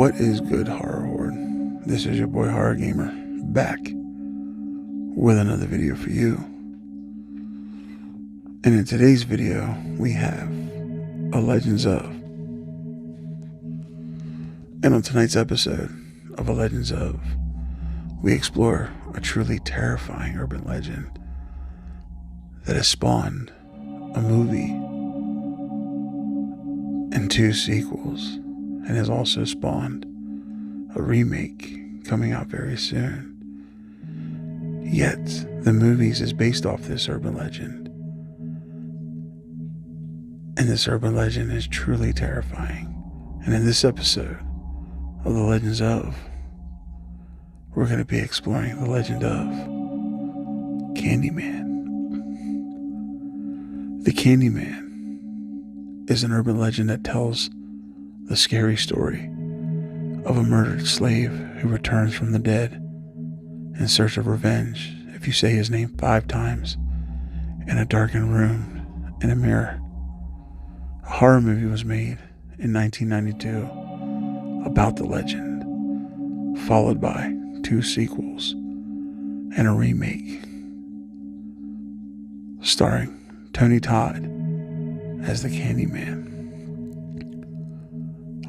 What is good, Horror Horde? This is your boy Horror Gamer, back with another video for you. And in today's video, we have a Legends of. And on tonight's episode of A Legends of, we explore a truly terrifying urban legend that has spawned a movie and 2 sequels, and has also spawned a remake coming out very soon. Yet, the movies is based off this urban legend. And this urban legend is truly terrifying. And in this episode of The Legends of, we're going to be exploring the legend of Candyman. The Candyman is an urban legend that tells the scary story of a murdered slave who returns from the dead in search of revenge if you say his name 5 times in a darkened room in a mirror. A horror movie was made in 1992 about the legend, followed by 2 sequels and a remake starring Tony Todd as the Candyman.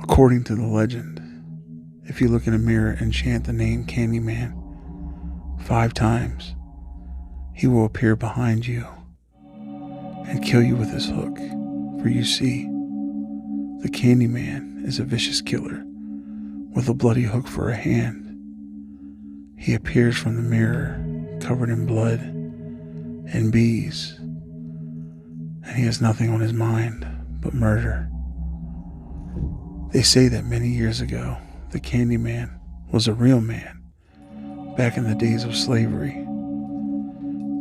According to the legend, if you look in a mirror and chant the name Candyman 5 times, he will appear behind you and kill you with his hook. For you see, the Candyman is a vicious killer with a bloody hook for a hand. He appears from the mirror covered in blood and bees, and he has nothing on his mind but murder. They say that many years ago, the Candyman was a real man back in the days of slavery.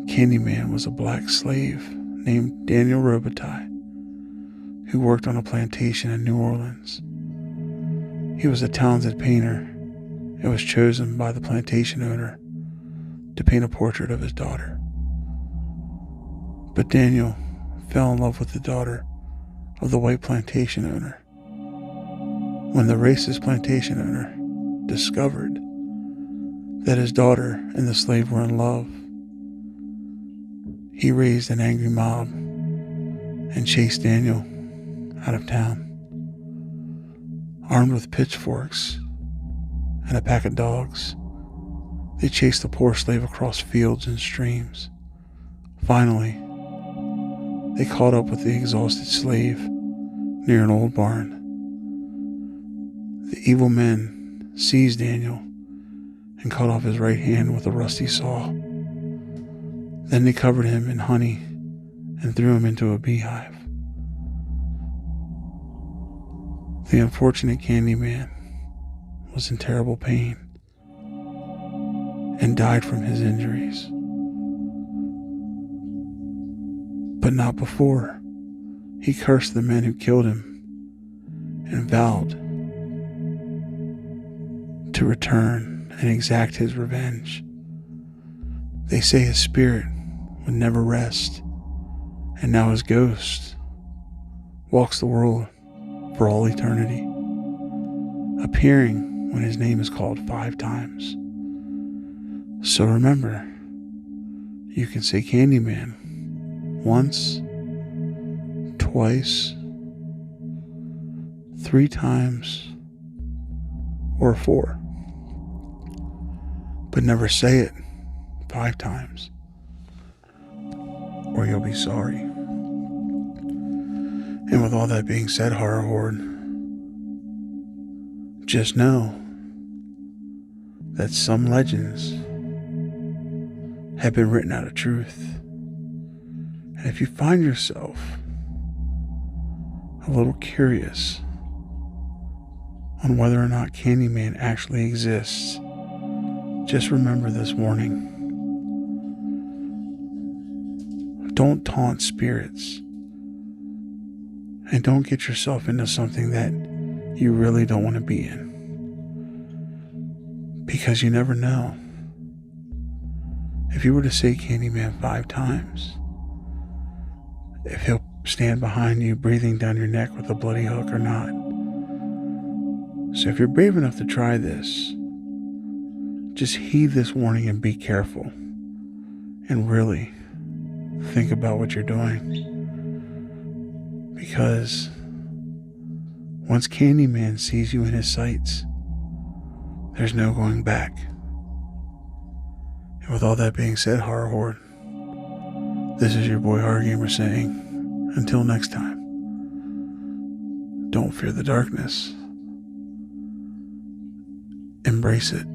Candyman was a black slave named Daniel Robitaille who worked on a plantation in New Orleans. He was a talented painter and was chosen by the plantation owner to paint a portrait of his daughter. But Daniel fell in love with the daughter of the white plantation owner. When the racist plantation owner discovered that his daughter and the slave were in love, he raised an angry mob and chased Daniel out of town. Armed with pitchforks and a pack of dogs, they chased the poor slave across fields and streams. Finally, they caught up with the exhausted slave near an old barn. The evil men seized Daniel and cut off his right hand with a rusty saw. Then they covered him in honey and threw him into a beehive. The unfortunate Candyman was in terrible pain and died from his injuries. But not before he cursed the men who killed him and vowed to return and exact his revenge. They say his spirit would never rest, and now his ghost walks the world for all eternity, appearing when his name is called 5 times. So remember, you can say Candyman once, twice, 3 times, or 4. But never say it 5 times, or you'll be sorry. And with all that being said, Horror Horde, just know that some legends have been written out of truth. And if you find yourself a little curious on whether or not Candyman actually exists, just remember this warning. Don't taunt spirits, and don't get yourself into something that you really don't want to be in, because you never know. If you were to say Candyman 5 times, if he'll stand behind you breathing down your neck with a bloody hook or not, So if you're brave enough to try this, just heed this warning and be careful. And really think about what you're doing. Because once Candyman sees you in his sights, there's no going back. And with all that being said, Horror Horde, this is your boy Horror Gamer saying, until next time, don't fear the darkness. Embrace it.